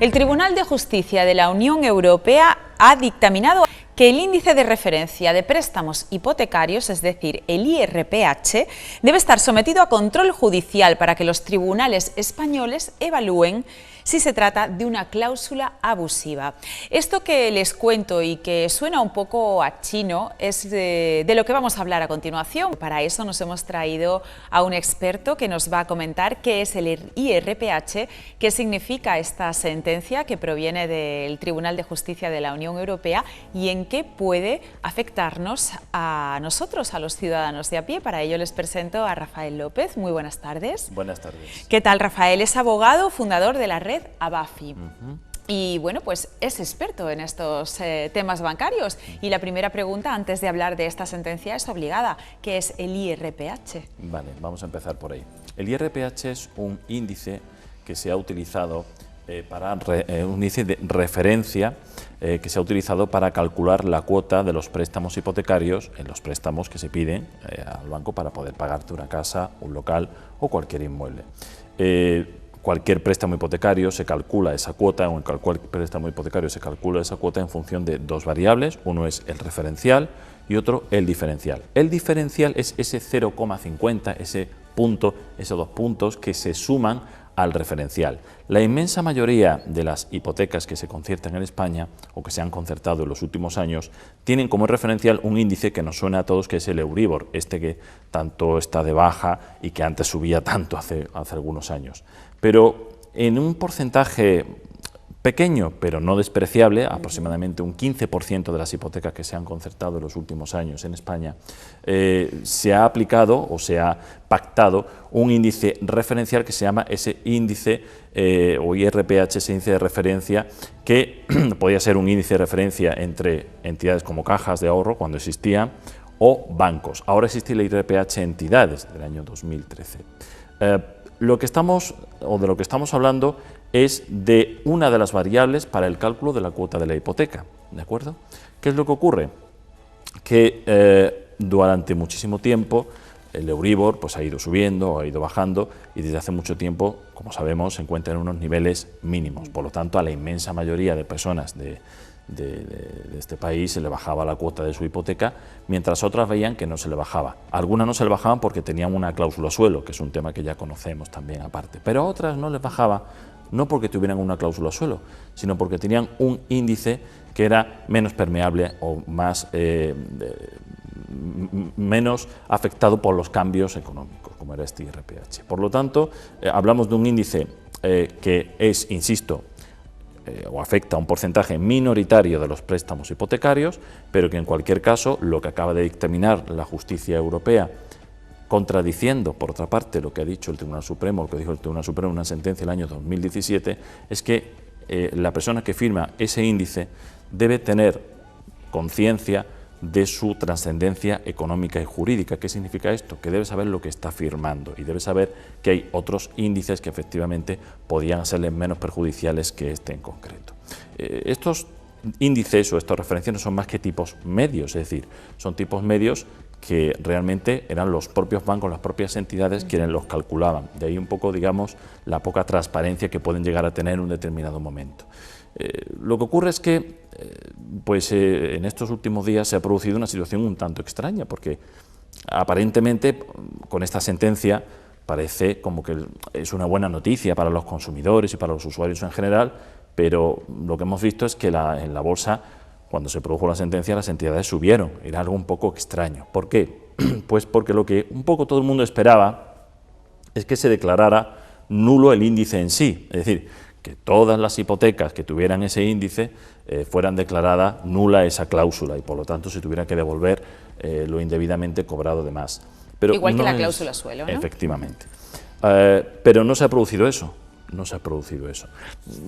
El Tribunal de Justicia de la Unión Europea ha dictaminado que el índice de referencia de préstamos hipotecarios, es decir, el IRPH, debe estar sometido a control judicial para que los tribunales españoles evalúen si se trata de una cláusula abusiva. Esto que les cuento y que suena un poco a chino es de lo que vamos a hablar a continuación. Para eso nos hemos traído a un experto que nos va a comentar qué es el IRPH, qué significa esta sentencia que proviene del Tribunal de Justicia de la Unión Europea y en qué puede afectarnos a nosotros, a los ciudadanos de a pie. Para ello les presento a Rafael López. Muy buenas tardes. Buenas tardes. ¿Qué tal, Rafael? Es abogado, fundador de la red ABAFI. Y bueno, pues es experto en estos temas bancarios. Y la primera pregunta, antes de hablar de esta sentencia, es obligada. ¿Qué es el IRPH? Vale, vamos a empezar por ahí. El IRPH es un índice que se ha utilizado un índice de referencia que se ha utilizado para calcular la cuota de los préstamos hipotecarios en los préstamos que se piden al banco para poder pagarte una casa, un local o cualquier inmueble. Cualquier préstamo hipotecario se calcula esa cuota, o en cualquier préstamo hipotecario se calcula esa cuota en función de dos variables, uno es el referencial y otro el diferencial. El diferencial es ese 0,50, ese punto, esos 2 puntos que se suman al referencial. La inmensa mayoría de las hipotecas que se conciertan en España o que se han concertado en los últimos años tienen como referencial un índice que nos suena a todos, que es el Euribor, este que tanto está de baja y que antes subía tanto hace algunos años. Pero en un porcentaje pequeño, pero no despreciable, aproximadamente un 15% de las hipotecas que se han concertado en los últimos años en España, se ha aplicado o se ha pactado un índice referencial que se llama ese índice o IRPH, ese índice de referencia, que podía ser un índice de referencia entre entidades como cajas de ahorro, cuando existían, o bancos. Ahora existe el IRPH entidades del año 2013. De lo que estamos hablando es de una de las variables para el cálculo de la cuota de la hipoteca, ¿de acuerdo? ¿Qué es lo que ocurre? Que durante muchísimo tiempo el Euribor pues, ha ido subiendo, ha ido bajando y desde hace mucho tiempo, como sabemos, se encuentra en unos niveles mínimos. Por lo tanto, a la inmensa mayoría de personas de este país se le bajaba la cuota de su hipoteca, mientras otras veían que no se le bajaba. Algunas no se le bajaban porque tenían una cláusula suelo, que es un tema que ya conocemos también aparte, pero a otras no les bajaba, no porque tuvieran una cláusula suelo, sino porque tenían un índice que era menos permeable o menos afectado por los cambios económicos, como era este IRPH. Por lo tanto, hablamos de un índice que es, insisto, o afecta a un porcentaje minoritario de los préstamos hipotecarios, pero que en cualquier caso lo que acaba de dictaminar la justicia europea, contradiciendo por otra parte lo que ha dicho el Tribunal Supremo, lo que dijo el Tribunal Supremo en una sentencia del año 2017, es que la persona que firma ese índice debe tener conciencia de su trascendencia económica y jurídica. ¿Qué significa esto? Que debe saber lo que está firmando y debe saber que hay otros índices que efectivamente podían serle menos perjudiciales que este en concreto. Estos índices o estas referencias no son más que tipos medios, es decir, son tipos medios que realmente eran los propios bancos, las propias entidades quienes los calculaban. De ahí un poco, digamos, la poca transparencia que pueden llegar a tener en un determinado momento. Lo que ocurre es que en estos últimos días se ha producido una situación un tanto extraña, porque aparentemente con esta sentencia parece como que es una buena noticia para los consumidores y para los usuarios en general, pero lo que hemos visto es que en la bolsa, cuando se produjo la sentencia, las entidades subieron. Era algo un poco extraño. ¿Por qué? Pues porque lo que un poco todo el mundo esperaba es que se declarara nulo el índice en sí, es decir, que todas las hipotecas que tuvieran ese índice fueran declarada nula esa cláusula y por lo tanto se tuviera que devolver lo indebidamente cobrado de más. Pero igual que la cláusula suelo, ¿no? Efectivamente. Pero no se ha producido eso. No se ha producido eso.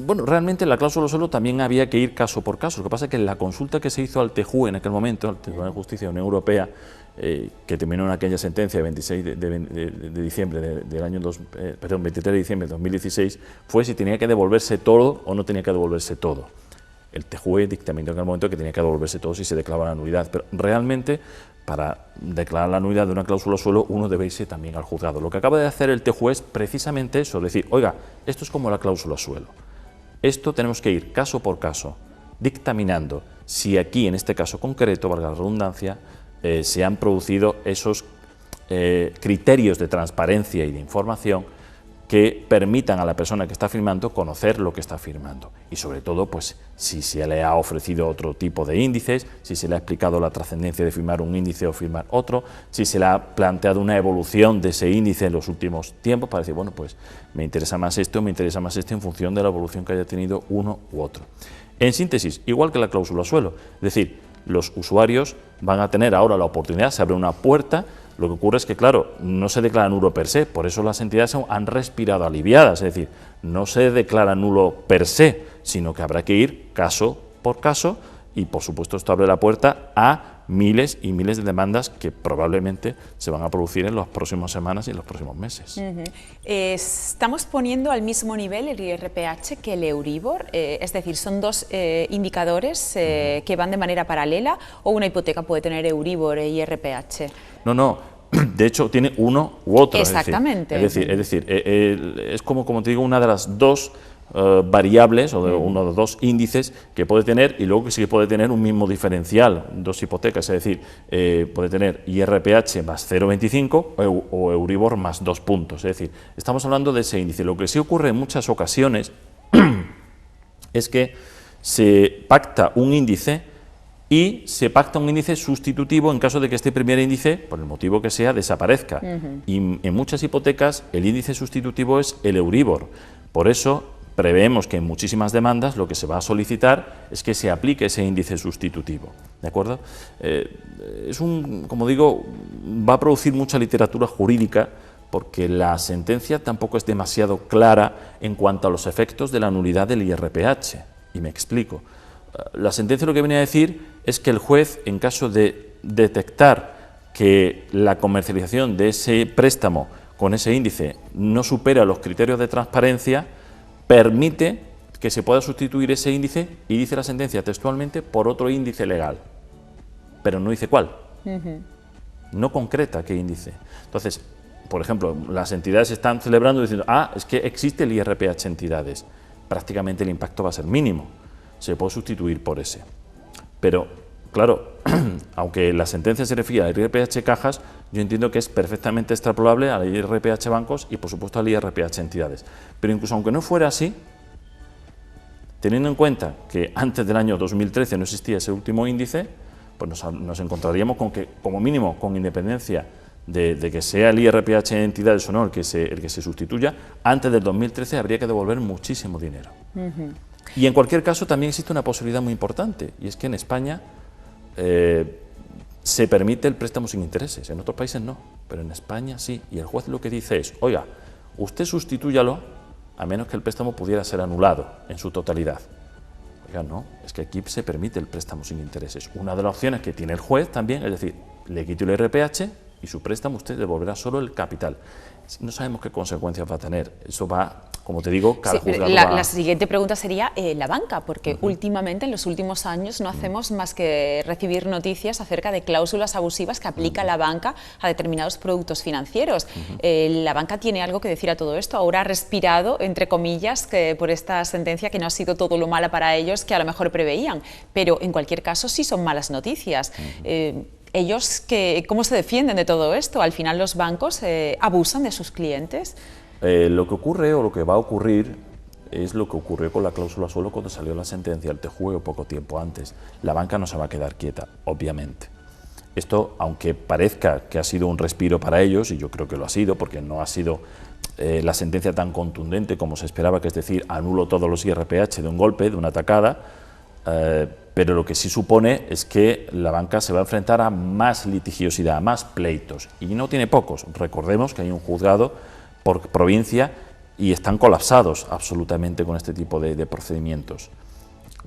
Bueno, realmente la cláusula suelo también había que ir caso por caso. Lo que pasa es que la consulta que se hizo al TJUE en aquel momento, al Tribunal de Justicia de la Unión Europea, que terminó en aquella sentencia de 26 de diciembre del año 23 de diciembre de 2016, fue si tenía que devolverse todo o no tenía que devolverse todo. El TJUE dictaminó en aquel momento que tenía que devolverse todo si se declaraba la nulidad, pero realmente para declarar la nulidad de una cláusula suelo uno debe irse también al juzgado. Lo que acaba de hacer el TJUE es precisamente eso, decir, oiga, esto es como la cláusula suelo. Esto tenemos que ir caso por caso, dictaminando si aquí, en este caso concreto, valga la redundancia, se han producido esos criterios de transparencia y de información que permitan a la persona que está firmando conocer lo que está firmando y sobre todo pues si se le ha ofrecido otro tipo de índices, si se le ha explicado la trascendencia de firmar un índice o firmar otro, si se le ha planteado una evolución de ese índice en los últimos tiempos para decir, bueno, pues me interesa más esto, me interesa más esto en función de la evolución que haya tenido uno u otro. En síntesis, igual que la cláusula suelo, es decir, los usuarios van a tener ahora la oportunidad, se abre una puerta. Lo que ocurre es que, claro, no se declara nulo per se, por eso las entidades han respirado aliviadas, es decir, no se declara nulo per se, sino que habrá que ir caso por caso y, por supuesto, esto abre la puerta a miles y miles de demandas que probablemente se van a producir en las próximas semanas y en los próximos meses. Estamos poniendo al mismo nivel el IRPH que el Euribor, es decir, son dos indicadores que van de manera paralela, o una hipoteca puede tener Euribor e IRPH. No, de hecho tiene uno u otro. Exactamente. Es decir, es como te digo, una de las dos variables o de uno de los dos índices que puede tener, y luego que sí que puede tener un mismo diferencial, dos hipotecas, es decir, puede tener IRPH más 0,25 o Euribor más 2 puntos. Es decir, estamos hablando de ese índice. Lo que sí ocurre en muchas ocasiones es que se pacta un índice y se pacta un índice sustitutivo en caso de que este primer índice, por el motivo que sea, desaparezca. Y en muchas hipotecas el índice sustitutivo es el Euribor. Por eso preveemos que en muchísimas demandas lo que se va a solicitar es que se aplique ese índice sustitutivo, ¿de acuerdo? Como digo, va a producir mucha literatura jurídica porque la sentencia tampoco es demasiado clara en cuanto a los efectos de la nulidad del IRPH, y me explico. La sentencia lo que viene a decir es que el juez, en caso de detectar que la comercialización de ese préstamo con ese índice no supera los criterios de transparencia, permite que se pueda sustituir ese índice, y dice la sentencia textualmente, por otro índice legal, pero no dice cuál, no concreta qué índice. Entonces, por ejemplo, las entidades están celebrando diciendo, es que existe el IRPH entidades, prácticamente el impacto va a ser mínimo, se puede sustituir por ese. Pero, claro, aunque la sentencia se refiere al IRPH cajas, yo entiendo que es perfectamente extrapolable al IRPH bancos y, por supuesto, al IRPH entidades. Pero incluso aunque no fuera así, teniendo en cuenta que antes del año 2013 no existía ese último índice, pues nos encontraríamos con que, como mínimo, con independencia de que sea el IRPH entidades o no el que se sustituya, antes del 2013 habría que devolver muchísimo dinero. Y en cualquier caso también existe una posibilidad muy importante, y es que en España se permite el préstamo sin intereses, en otros países no, pero en España sí, y el juez lo que dice es, oiga, usted sustitúyalo a menos que el préstamo pudiera ser anulado en su totalidad. Oiga, no, es que aquí se permite el préstamo sin intereses. Una de las opciones que tiene el juez también es decir, le quito el IRPH y su préstamo usted devolverá solo el capital. No sabemos qué consecuencias va a tener, eso va, como te digo, cada juzgado la siguiente pregunta sería la banca, porque últimamente, en los últimos años, no hacemos más que recibir noticias acerca de cláusulas abusivas que aplica la banca a determinados productos financieros. ¿La banca tiene algo que decir a todo esto? Ahora ha respirado, entre comillas, por esta sentencia, que no ha sido todo lo mala para ellos que a lo mejor preveían, pero en cualquier caso sí son malas noticias. ¿Ellos cómo se defienden de todo esto? ¿Al final los bancos abusan de sus clientes? Lo que ocurre o lo que va a ocurrir es lo que ocurrió con la cláusula suelo cuando salió la sentencia del TJUE poco tiempo antes. La banca no se va a quedar quieta, obviamente. Esto, aunque parezca que ha sido un respiro para ellos, y yo creo que lo ha sido, porque no ha sido la sentencia tan contundente como se esperaba, que es decir, anulo todos los IRPH de un golpe, de una tacada, pero lo que sí supone es que la banca se va a enfrentar a más litigiosidad, a más pleitos, y no tiene pocos. Recordemos que hay un juzgado por provincia y están colapsados absolutamente con este tipo de procedimientos.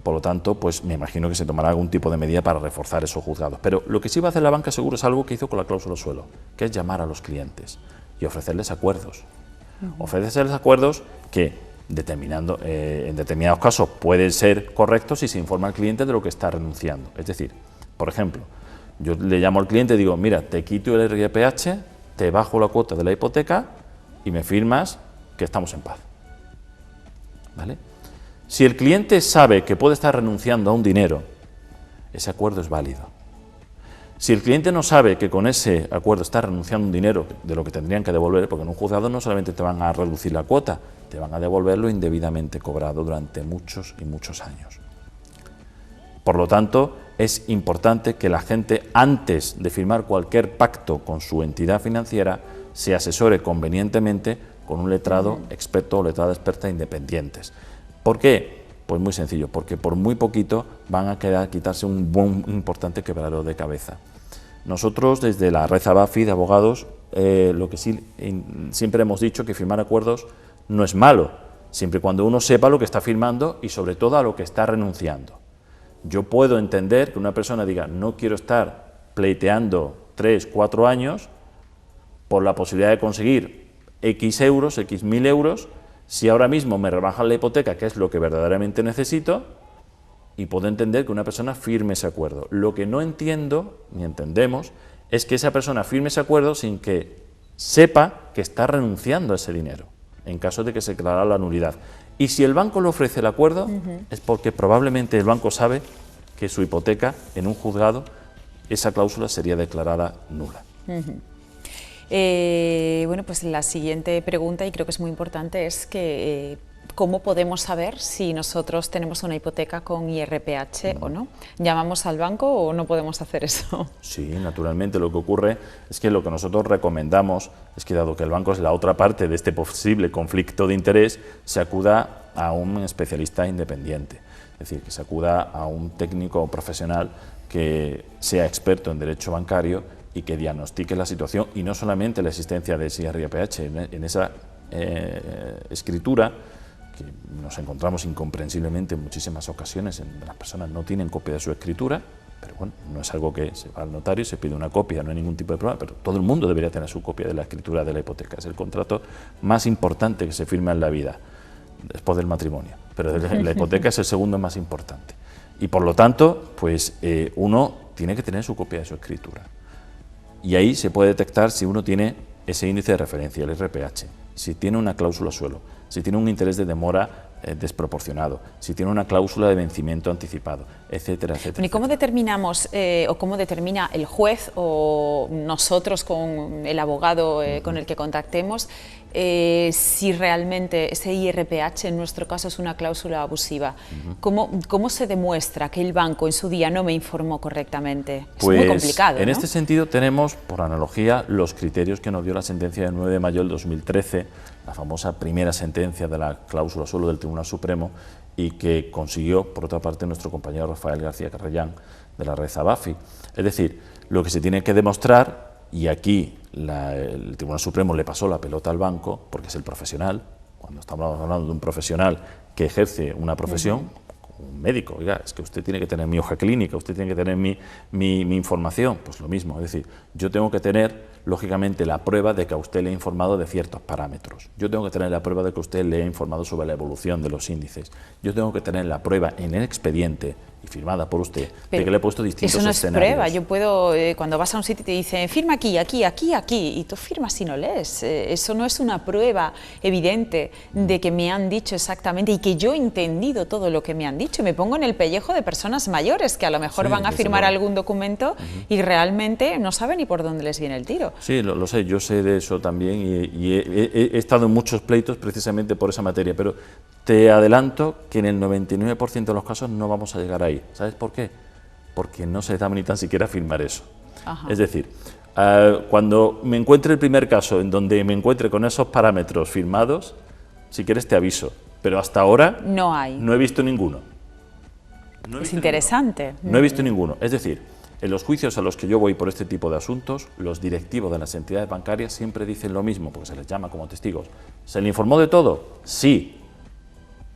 Por lo tanto, pues me imagino que se tomará algún tipo de medida para reforzar esos juzgados. Pero lo que sí va a hacer la banca seguro es algo que hizo con la cláusula suelo, que es llamar a los clientes y ofrecerles acuerdos. Ofrecerles acuerdos que en determinados casos pueden ser correctos si se informa al cliente de lo que está renunciando. Es decir, por ejemplo, yo le llamo al cliente y digo, mira, te quito el IRPH, te bajo la cuota de la hipoteca y me firmas que estamos en paz. ¿Vale? Si el cliente sabe que puede estar renunciando a un dinero, ese acuerdo es válido. Si el cliente no sabe que con ese acuerdo está renunciando a un dinero de lo que tendrían que devolver, porque en un juzgado no solamente te van a reducir la cuota, te van a devolver lo indebidamente cobrado durante muchos y muchos años. Por lo tanto, es importante que la gente, antes de firmar cualquier pacto con su entidad financiera, se asesore convenientemente con un letrado experto o letrada experta independientes. ¿Por qué? Pues muy sencillo, porque por muy poquito van a quitarse un buen importante quebradero de cabeza. Nosotros, desde la red ABAFI de abogados, lo que sí siempre hemos dicho que firmar acuerdos no es malo, siempre y cuando uno sepa lo que está firmando y sobre todo a lo que está renunciando. Yo puedo entender que una persona diga, no quiero estar pleiteando 3, 4 años por la posibilidad de conseguir X euros, X mil euros, si ahora mismo me rebajan la hipoteca, que es lo que verdaderamente necesito, y puedo entender que una persona firme ese acuerdo. Lo que no entiendo, ni entendemos, es que esa persona firme ese acuerdo sin que sepa que está renunciando a ese dinero, en caso de que se declarara la nulidad. Y si el banco le ofrece el acuerdo, es porque probablemente el banco sabe que su hipoteca, en un juzgado, esa cláusula sería declarada nula. Bueno, pues la siguiente pregunta, y creo que es muy importante, es que ¿cómo podemos saber si nosotros tenemos una hipoteca con IRPH o no? ¿Llamamos al banco o no podemos hacer eso? Sí, naturalmente. Lo que ocurre es que lo que nosotros recomendamos es que, dado que el banco es la otra parte de este posible conflicto de interés, se acuda a un especialista independiente. Es decir, que se acuda a un técnico profesional que sea experto en derecho bancario y que diagnostique la situación, y no solamente la existencia de ese IRPH. En esa escritura, que nos encontramos incomprensiblemente en muchísimas ocasiones, las personas no tienen copia de su escritura, pero bueno, no es algo que se va al notario, se pide una copia, no hay ningún tipo de problema, pero todo el mundo debería tener su copia de la escritura de la hipoteca. Es el contrato más importante que se firma en la vida, después del matrimonio, pero la hipoteca es el segundo más importante. Y por lo tanto, pues uno tiene que tener su copia de su escritura. Y ahí se puede detectar si uno tiene ese índice de referencia, el IRPH, si tiene una cláusula suelo, si tiene un interés de demora desproporcionado, si tiene una cláusula de vencimiento anticipado, etcétera, etcétera. ¿Y cómo determinamos o cómo determina el juez o nosotros con el abogado con el que contactemos si realmente ese IRPH en nuestro caso es una cláusula abusiva? ¿Cómo se demuestra que el banco en su día no me informó correctamente? Pues, es muy complicado, en ¿no? este sentido tenemos, por analogía, los criterios que nos dio la sentencia del 9 de mayo del 2013, la famosa primera sentencia de la cláusula suelo del Tribunal Supremo, y que consiguió, por otra parte, nuestro compañero Rafael García Carrellán, de la red ABAFI. Es decir, lo que se tiene que demostrar, y aquí el Tribunal Supremo le pasó la pelota al banco, porque es el profesional, cuando estamos hablando de un profesional que ejerce una profesión, un médico, oiga, es que usted tiene que tener mi hoja clínica, usted tiene que tener mi información, pues lo mismo, es decir, yo tengo que tener, lógicamente, la prueba de que a usted le he informado de ciertos parámetros, yo tengo que tener la prueba de que usted le he informado sobre la evolución de los índices, yo tengo que tener la prueba en el expediente y firmada por usted, de que le he puesto distintos escenarios. Eso no es prueba, yo puedo, cuando vas a un sitio y te dicen, firma aquí, aquí, aquí, aquí, y tú firmas y no lees, eso no es una prueba evidente de que me han dicho exactamente y que yo he entendido todo lo que me han dicho. Me pongo en el pellejo de personas mayores que a lo mejor van a firmar algún documento y realmente no saben ni por dónde les viene el tiro. Sí, lo sé, yo sé de eso también y he estado en muchos pleitos precisamente por esa materia, pero te adelanto que en el 99% de los casos no vamos a llegar ahí. ¿Sabes por qué? Porque no se da ni tan siquiera firmar eso. Es decir, cuando me encuentre el primer caso en donde me encuentre con esos parámetros firmados, si quieres te aviso, pero hasta ahora no he visto ninguno. Es interesante. No he visto ninguno. Es decir, en los juicios a los que yo voy por este tipo de asuntos, los directivos de las entidades bancarias siempre dicen lo mismo, porque se les llama como testigos. ¿Se le informó de todo? Sí.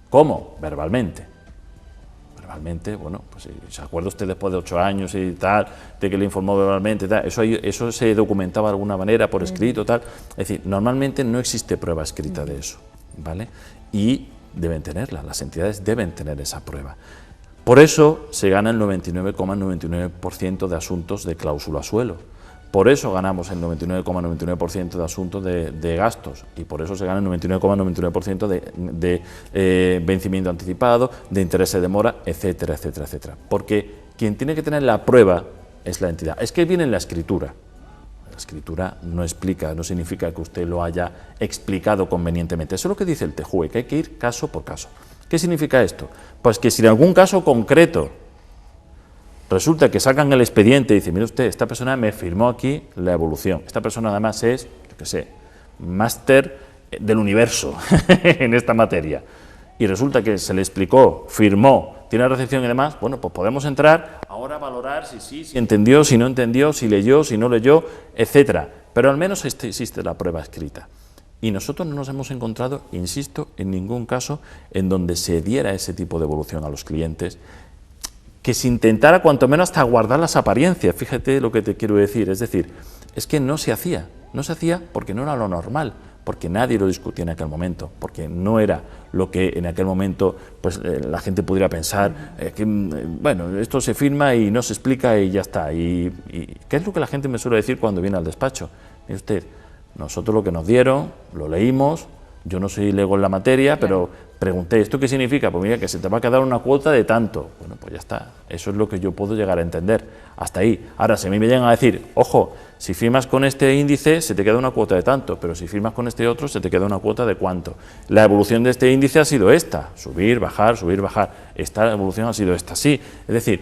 ¿Cómo? Verbalmente. Verbalmente, bueno, pues si se acuerda usted después de 8 años y tal, de que le informó verbalmente, tal, eso se documentaba de alguna manera por escrito, tal. Es decir, normalmente no existe prueba escrita de eso, ¿vale? Y deben tenerla, las entidades deben tener esa prueba. Por eso se gana el 99,99% de asuntos de cláusula suelo, Por eso ganamos el 99,99% de asuntos de gastos y por eso se gana el 99,99% de vencimiento anticipado, de intereses de mora, etcétera, etcétera, etcétera. Porque quien tiene que tener la prueba es la entidad. Es que viene en la escritura. La escritura no explica, no significa que usted lo haya explicado convenientemente. Eso es lo que dice el TJUE, que hay que ir caso por caso. ¿Qué significa esto? Pues que si en algún caso concreto resulta que sacan el expediente y dicen, mire usted, esta persona me firmó aquí la evolución, esta persona además es, yo qué sé, máster del universo en esta materia, y resulta que se le explicó, firmó, tiene recepción y demás, bueno, pues podemos entrar ahora a valorar si sí, si entendió, si no entendió, si leyó, si no leyó, etcétera, pero al menos existe la prueba escrita. Y nosotros no nos hemos encontrado, insisto, en ningún caso en donde se diera ese tipo de evolución a los clientes, que se intentara cuanto menos hasta guardar las apariencias, fíjate lo que te quiero decir, es decir, es que no se hacía porque no era lo normal, porque nadie lo discutía en aquel momento, porque no era lo que en aquel momento pues, la gente pudiera pensar, que bueno, esto se firma y no se explica y ya está, y ¿qué es lo que la gente me suele decir cuando viene al despacho? Mire usted, nosotros lo que nos dieron, lo leímos, yo no soy lego en la materia, pero pregunté, ¿esto qué significa? Pues mira, que se te va a quedar una cuota de tanto. Bueno, pues ya está, eso es lo que yo puedo llegar a entender, hasta ahí. Ahora, si a mí me llegan a decir, ojo, si firmas con este índice se te queda una cuota de tanto, pero si firmas con este otro se te queda una cuota de cuánto. La evolución de este índice ha sido esta, subir, bajar, esta evolución ha sido esta, sí. Es decir,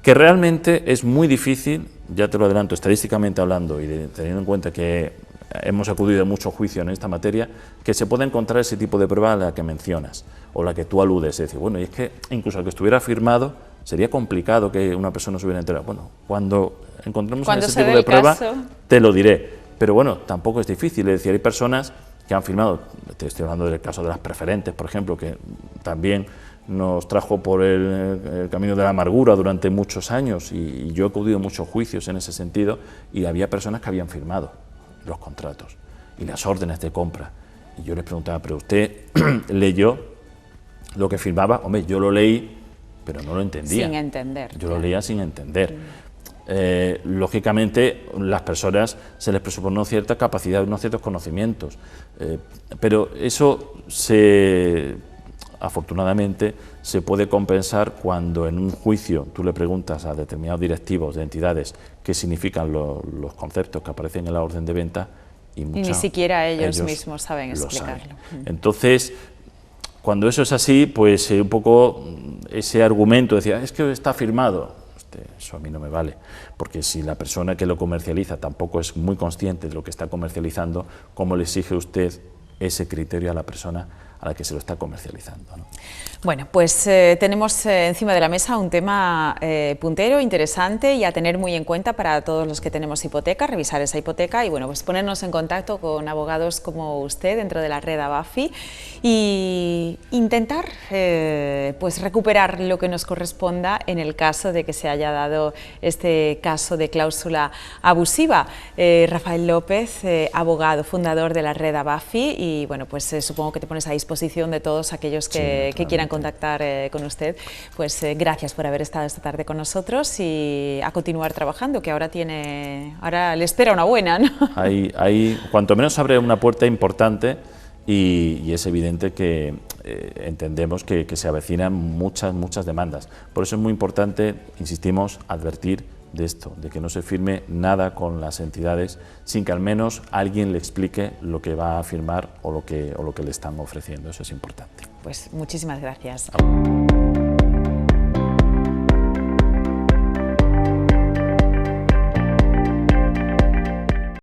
que realmente es muy difícil, ya te lo adelanto, estadísticamente hablando y teniendo en cuenta que hemos acudido a mucho juicio en esta materia, que se puede encontrar ese tipo de prueba a la que mencionas o la que tú aludes. Es decir, bueno, y es que incluso aunque estuviera firmado, sería complicado que una persona se hubiera enterado. Bueno, cuando encontremos ese tipo de prueba, te lo diré. Pero bueno, tampoco es difícil. Es decir, hay personas que han firmado, te estoy hablando del caso de las preferentes, por ejemplo, que también nos trajo por el camino de la amargura durante muchos años y yo he acudido a muchos juicios en ese sentido y había personas que habían firmado los contratos y las órdenes de compra. Y yo les preguntaba, ¿pero usted leyó lo que firmaba? Hombre, yo lo leí, pero no lo entendía. Sin entender. Yo lo leía sin entender. Lógicamente, las personas se les presupone cierta capacidad, unos ciertos conocimientos, pero eso afortunadamente se puede compensar cuando en un juicio tú le preguntas a determinados directivos de entidades qué significan los conceptos que aparecen en la orden de venta y ni siquiera ellos mismos saben explicarlo. Entonces, cuando eso es así, pues un poco ese argumento decía, es que está firmado, eso a mí no me vale, porque si la persona que lo comercializa tampoco es muy consciente de lo que está comercializando, ¿cómo le exige usted ese criterio a la persona a la que se lo está comercializando, ¿no? Bueno, pues tenemos encima de la mesa un tema puntero, interesante y a tener muy en cuenta para todos los que tenemos hipoteca, revisar esa hipoteca y bueno, pues ponernos en contacto con abogados como usted dentro de la red ABAFI y intentar pues recuperar lo que nos corresponda en el caso de que se haya dado este caso de cláusula abusiva. Rafael López, abogado, fundador de la red ABAFI y bueno, pues supongo que te pones a disposición de todos aquellos que quieran contactar con usted, pues gracias por haber estado esta tarde con nosotros y a continuar trabajando, que ahora le espera una buena, ¿no? Cuanto menos abre una puerta importante y es evidente que entendemos que se avecinan muchas demandas. Por eso es muy importante, insistimos, advertir de esto, de que no se firme nada con las entidades sin que al menos alguien le explique lo que va a firmar o lo que le están ofreciendo. Eso es importante. Pues muchísimas gracias.